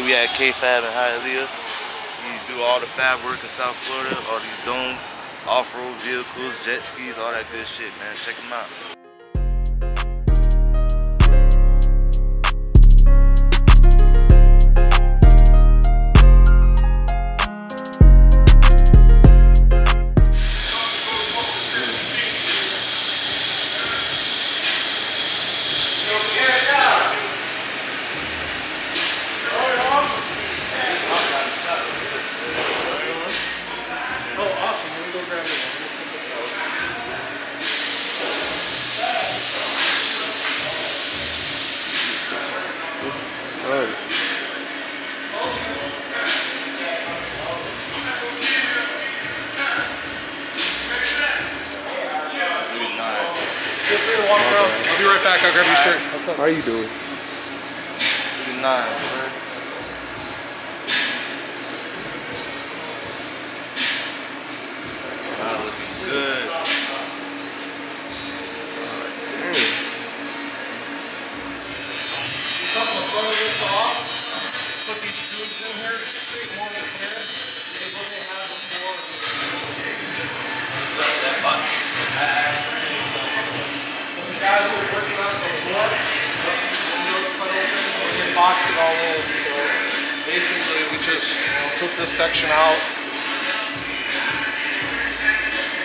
we at KFAB in Hialeah. We do all the fab work in South Florida, all these domes, off-road vehicles, jet skis, all that good shit, man. Check them out. Feel free to walk around. I'll be right back. I'll grab your shirt. What's up? How you doing? Nice, bro. Looking good. Cut the front of this off. Put these tubes in here to create more repair. Because what they had before is That button. the guy who was working on the floor, windows cut open, and they boxed it all in. So basically, we just took this section out.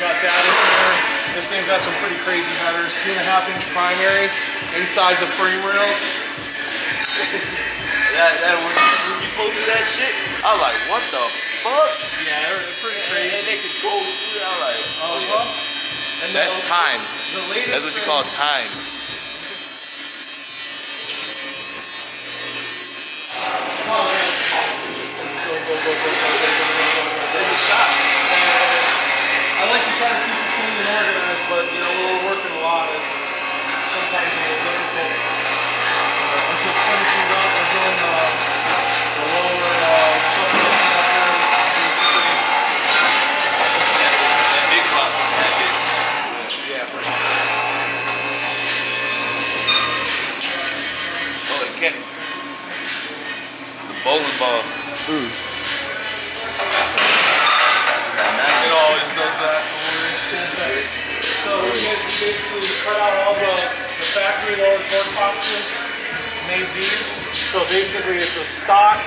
Got that in there. This thing's got some pretty crazy headers. 2.5-inch primaries inside the frame rails. When you posted that shit, I was like, what the fuck? Yeah, they're pretty crazy. And they could go through it. I was like, oh yeah. And That's time. The latest That's what you call time. Come on, man. Go. Shot. I like to try to keep it clean and organized, but we're working a lot. It's sometimes a little difficult. I'm just finishing up and doing the lower supplement basically. That big block. Yeah, for sure. Oh, and Kenny. The bowling ball. It always does that. So we basically cut out all the factory lower torque boxes, made these. So basically it's a stock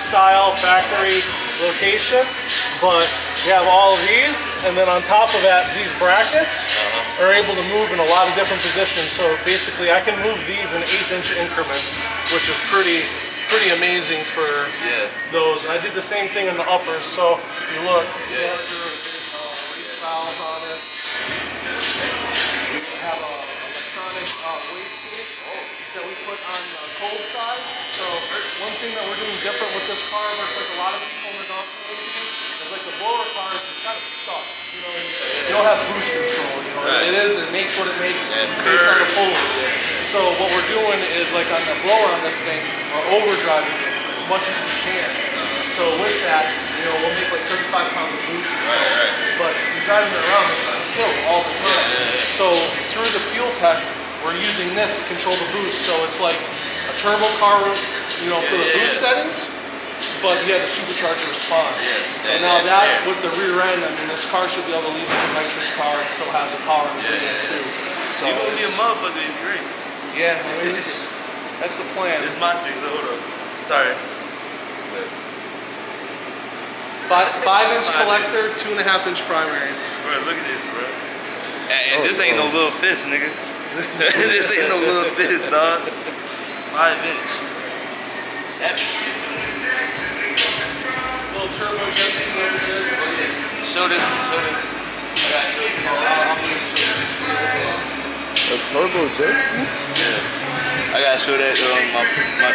style factory location, but you have all of these, and then on top of that, these brackets are able to move in a lot of different positions. So basically I can move these in 1/8-inch increments, which is pretty amazing for those. And I did the same thing in the uppers. So if you look, you have your race valves on it. We have a electronic wastegate that we put on the cold side. So one thing that we're doing different with this car versus like a lot of people in the golf community is like the blower car is kind of stuck. You don't have boost control. It makes what it makes based on the pull. So what we're doing is like on the blower on this thing, we're overdriving it as much as we can. So with that, we'll make like 35 pounds of boost. But you're driving it around, it's on kill all the time. So through the fuel tech, we're using this to control the boost. So it's like a turbo car, for the boost settings, but you have the supercharger response. So now that with the rear end, this car should be able to leave a nitrous car and still have the power in the rear end too. So you're gonna be a motherfucker if you race. Yeah, that's the plan. It's my thing. Hold up. Sorry. 5-inch collector, 2.5-inch primaries. Bro, look at this, bro. And this ain't no little fist, nigga. This ain't no little fist, dog. 5-inch. Little turbo jet ski over here. Show this. I gotta show it. I'm gonna show this. A turbo jet ski? Yeah. I gotta show that my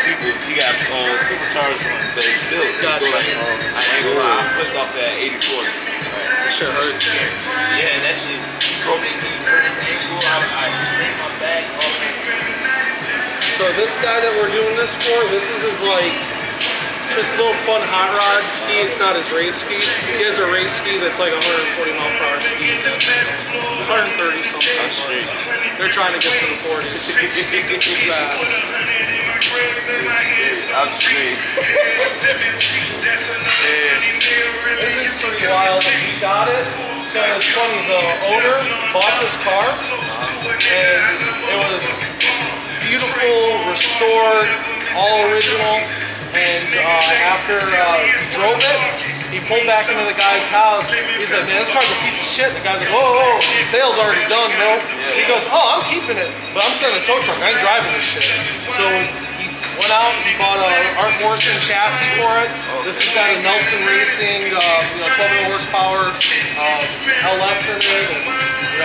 people. He got supercharged ones that he built. Gotcha. I ain't gonna lie, I flipped off that 80/40. That shit hurts. Yeah, that shit. He broke his ankle. I sprained my back. So this guy that we're doing this for, this is his just a little fun hot rod ski. It's not his race ski. He has a race ski that's like 140 mile per hour ski. 130 something. I'm straight. They're trying to get to the 40s. Fast. I'm straight. This is pretty wild. We got it. So it's funny, the owner bought this car and it was beautiful, restored, all original. And after he drove it, he pulled back into the guy's house. He's like, man, this car's a piece of shit. The guy's like, whoa, the sale's already done, bro. He goes, oh, I'm keeping it, but I'm sending a tow truck. I ain't driving this shit. So he went out, he bought an Art Morrison chassis for it. This has got a Nelson Racing, 1200 horsepower LS in it. And,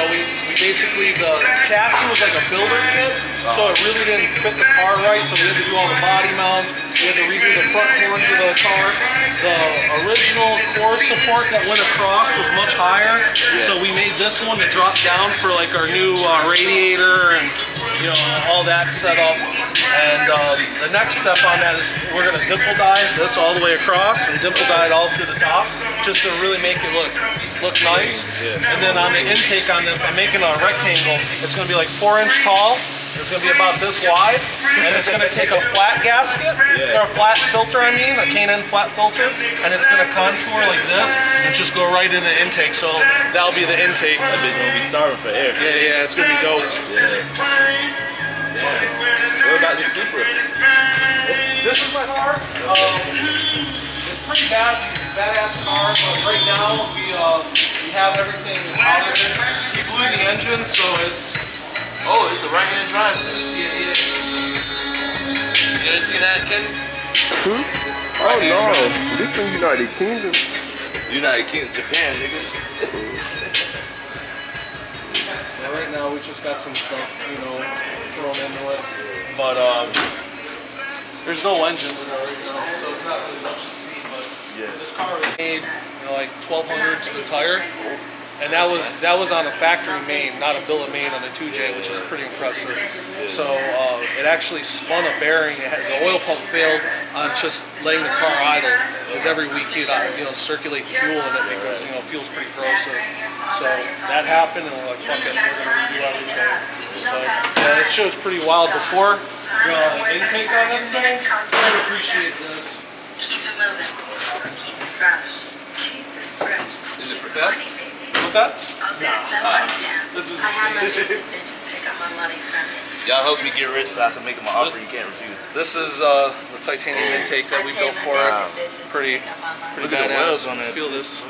we basically, the chassis was like a builder kit, so it really didn't fit the car right, so we had to do all the body mounts, we had to redo the front horns of the car. The original core support that went across was much higher, so we made this one to drop down for like our new radiator and all that set up. And the next step on that is we're going to dimple dye this all the way across and dimple dye it all through the top, just to really make it look nice. And then on the intake on this, I'm making a rectangle. It's going to be like 4-inch tall. It's going to be about this wide, and it's going to take a flat gasket, or a flat filter, a K&N flat filter, and it's going to contour like this and just go right in the intake. So that'll be the intake. That bitch going to be starving for air. Yeah, it's going to be dope. What about the Supra? This is my car. It's pretty badass car, but right now we have everything out of it. We blew the engine, so it's... Oh, it's the right-hand drive. Yeah. You didn't see that, Kenny? Oh no, this is United Kingdom. United Kingdom, Japan, nigga. So right now we just got some stuff, thrown into it. But there's no engine in it right now, so it's not really much to see. But this car was made, like 1,200 to the tire. And that was on a factory main, not a billet main on the 2J, which is pretty impressive. So it actually spun a bearing. The oil pump failed on just letting the car idle, because every week you'd circulate the fuel in it because fuel's pretty corrosive. So that happened, and we're like, fuck it, we're gonna redo everything. But yeah, it shows pretty wild before. The intake on this thing, I appreciate this. Keep it moving. Keep it fresh. Keep it fresh. Is it for that? What's that? I'll dance that money down. This is I have my basic bitches pick up my money from me. Y'all help me get rich so I can make them an offer you can't refuse. This is the titanium intake that we built for it. Pretty Look at the welds on that. Feel this.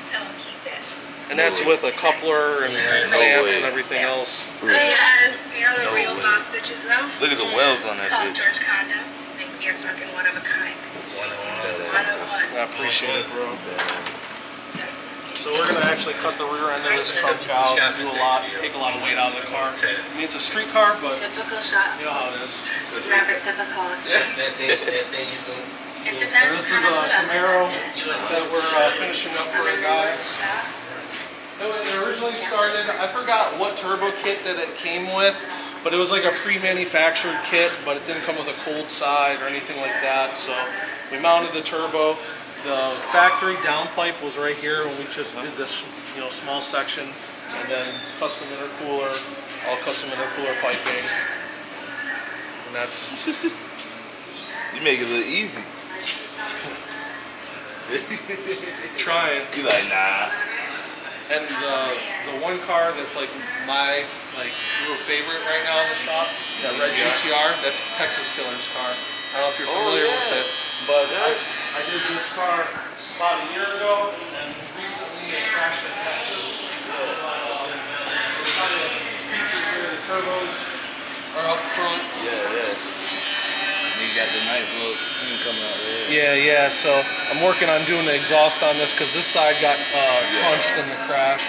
Tell them keep it. And that's with a coupler and clamps and everything else. Yes, you're the real boss bitches though. Look at the welds on that Call bitch. George Condo. Make me your fucking one of a kind. 101. I appreciate it, bro. So we're gonna actually cut the rear end of this truck out and do take a lot of weight out of the car. I mean, it's a street car, but Typical shot. you know how it is. It's never typical. It depends This on is a kind of Camaro mood that we're finishing up for a guy. It originally started, I forgot what turbo kit that it came with, but it was like a pre-manufactured kit, but it didn't come with a cold side or anything like that. So we mounted the turbo. The factory downpipe was right here when we just did this, small section, and then custom intercooler, all custom intercooler piping, and that's. You make it look easy. Trying. You like, nah. And the one car that's like my real favorite right now in the shop, that red GTR, that's Texas Killer's car. I don't know if you're familiar with it, but I did this car about a year ago, and recently it crashed in Texas. It's kind of featured here. The turbos are up front. Yeah. And you got the nice little thing coming out there. Yeah. So I'm working on doing the exhaust on this because this side got punched in the crash.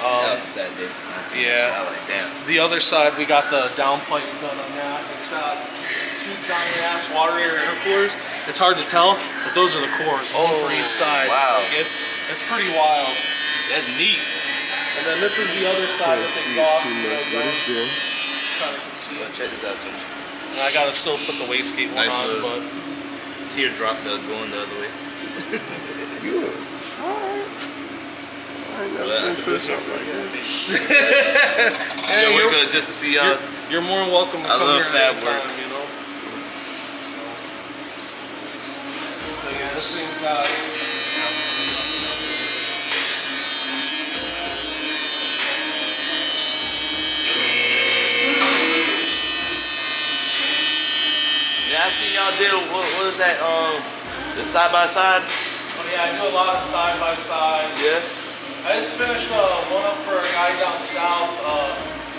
That was a sad day. Yeah. I like, damn. The other side, we got the downpipe done on that. It's got 2 giant ass water air intercoolers. It's hard to tell, but those are the cores, one for each side. Wow. It's pretty wild. That's neat. And then this is the other side with the exhaust. What is this? Kind of can see it. Check this out, dude. And I gotta still put the wastegate one Nice on, little but teardrop going the other way. Good. Alright. I ain't never been to something like this. So we're good just to see y'all. you're more than welcome to I come love here fab anytime, work. This thing's got. Yeah, I seen y'all did, what is that, the side-by-side? Oh yeah, I do a lot of side-by-sides. Yeah. I just finished one up for a guy down south,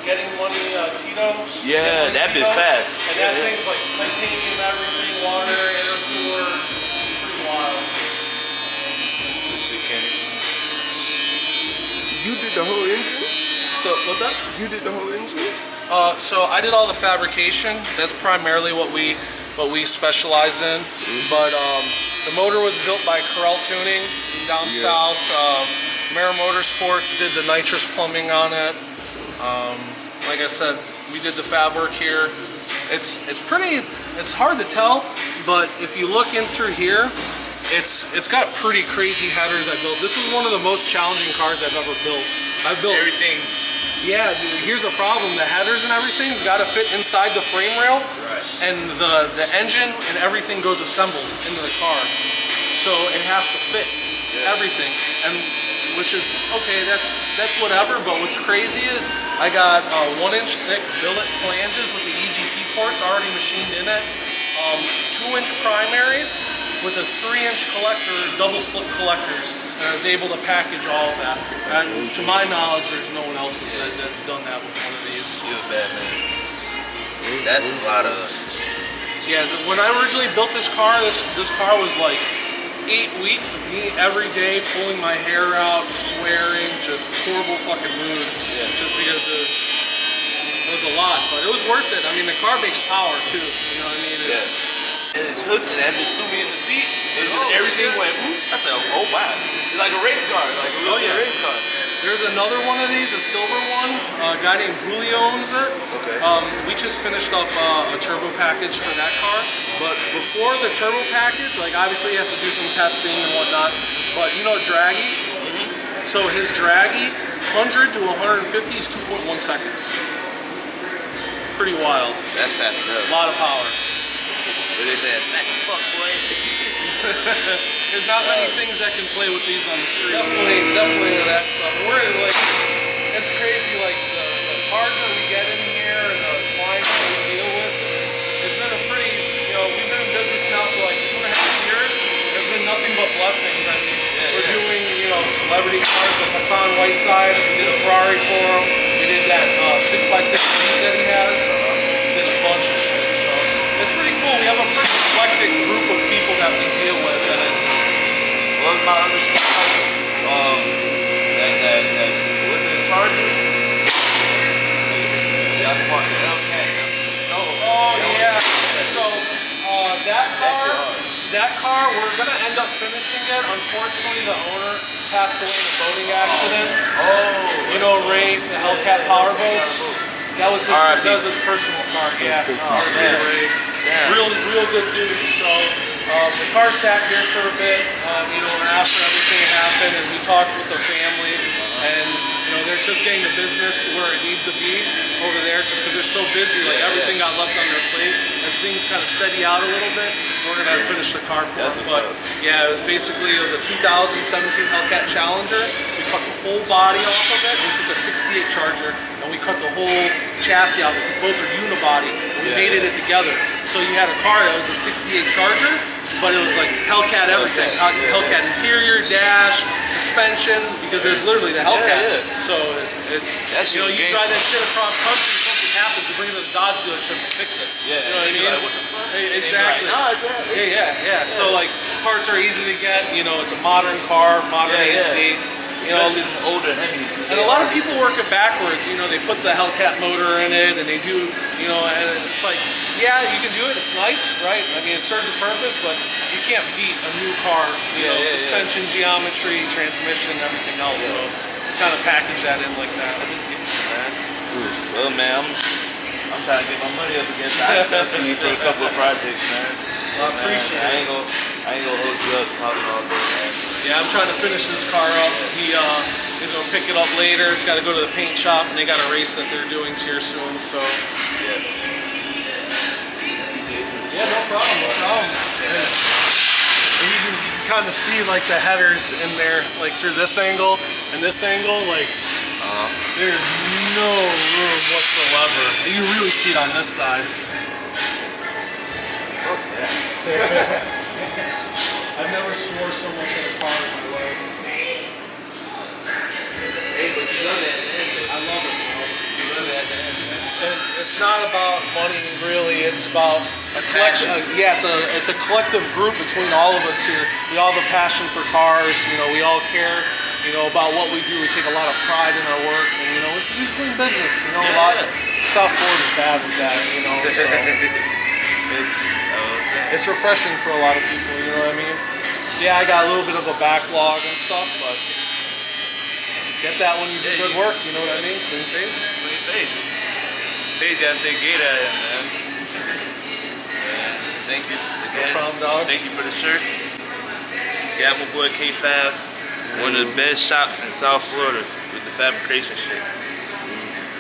Getting Money Tito. Yeah, that bit fast. And that thing's like titanium, everything, water, intercooler, pretty wild. You did the whole engine? So, what's that? You did the whole engine? So I did all the fabrication. That's primarily what we specialize in. But the motor was built by Corel Tuning down south. Mara Motorsports did the nitrous plumbing on it. Like I said, we did the fab work here. It's hard to tell, but if you look in through here, it's got pretty crazy headers I built. This was one of the most challenging cars I've ever built. I've built everything. Yeah, dude, here's the problem. The headers and everything's got to fit inside the frame rail, and the engine and everything goes assembled into the car. So it has to fit everything, and which is okay. That's whatever. But what's crazy is I got 1-inch thick billet flanges with the EGT ports already machined in it, 2-inch primaries with a 3-inch collector, double slip collectors, and I was able to package all of that. And to my knowledge, there's no one else that's done that with one of these. You're a bad man. That's a lot of. Yeah, when I originally built this car car was like 8 weeks of me every day pulling my hair out, swearing, just horrible fucking mood. Yeah. Just because it was a lot, but it was worth it. I mean, the car makes power too. You know what I mean? And it's hooked and that just threw me in the seat. Everything went whoop. I said, oh wow. It's like a race car, like a real race car. There's another one of these, a silver one. A guy named Julio owns it. Okay. We just finished up a turbo package for that car. But before the turbo package, like obviously you have to do some testing and whatnot. But you know Draggy? So his Draggy, 100 to 150 is 2.1 seconds. Pretty wild. That's fast enough. A lot of power. What is that? Fuck boy. There's not many things that can play with these on the street. Definitely that stuff. We're like, it's crazy. Like the cars that we get in here and the clients that we deal with. It's been a pretty, we've been in business now for like 2.5 years. There's been nothing but blessings. I mean, we're doing celebrity cars like Hassan Whiteside. We did a Ferrari for him. We did that 6x6 Jeep that he has. Did a bunch of shit. So it's pretty cool. We have a pretty eclectic group of people that we deal with, and it's. What was my other car? What's it, Charger? Yeah, I fucked it up. Oh yeah. So that car, we're gonna end up finishing it. Unfortunately, the owner passed away in a boating accident. Oh. You know Ray, the Hellcat powerboats. That was his personal car. Yeah. Ray. Damn. Real good dude. So the car sat here for a bit. After everything happened, and we talked with the family, and they're just getting the business to where it needs to be over there, just because they're so busy. Like everything got left on their plate. As things kind of steady out a little bit, we're gonna finish the car for them. But yeah, it was a 2017 Hellcat Challenger. We cut the whole body off of it. We took a 68 Charger and we cut the whole chassis out of it because both are unibody. And we mated it together. So you had a car that was a 68 Charger, but it was like Hellcat everything. Hellcat interior, dash, suspension, because there's literally the Hellcat. So it's you drive that shit across country, something happens, you bring it to the Dodge dealership and fix it. Yeah. You know what I mean? Like, what the fuck? Exactly. Like, Yeah. So like parts are easy to get. It's a modern car, modern AC. Especially older Hemis. And a lot of people work it backwards. They put the Hellcat motor in it, and they do. And it's like, yeah, you can do it. It's nice, right? I mean, it serves a purpose, but you can't beat a new car. Suspension, geometry, transmission, everything else. So kind of package that in like that. Well, man, I'm trying to get my money up against ISP for a couple of projects, man. So, I appreciate it. I ain't gonna hold you up talking all day, man. Yeah, I'm trying to finish this car up. He's gonna pick it up later. It's got to go to the paint shop, and they got a race that they're doing here soon. So yeah, no problem. And you can kind of see like the headers in there, like through this angle and this angle, like there's no room whatsoever. You really see it on this side. I've never swore so much at a car in my life. Hey, but you love that at the end, I love it, bro. You love that at the end, man. And it's not about money, really. It's about a collection. Yeah, it's a collective group between all of us here. We all have a passion for cars. You know, we all care. You know about what we do. We take a lot of pride in our work, and you know, we clean business. You know, a lot. South Florida's bad with that. You know, so it's refreshing for a lot of people. You know what I mean? Yeah, I got a little bit of a backlog and stuff, but get that when you do good work. You know what I mean? Clean face. Clean face. Face gotta take gate at it, man. Thank you again. No problem, dog. Thank you for the shirt. Got my boy KFAB, one of the best shops in South Florida with the fabrication shit.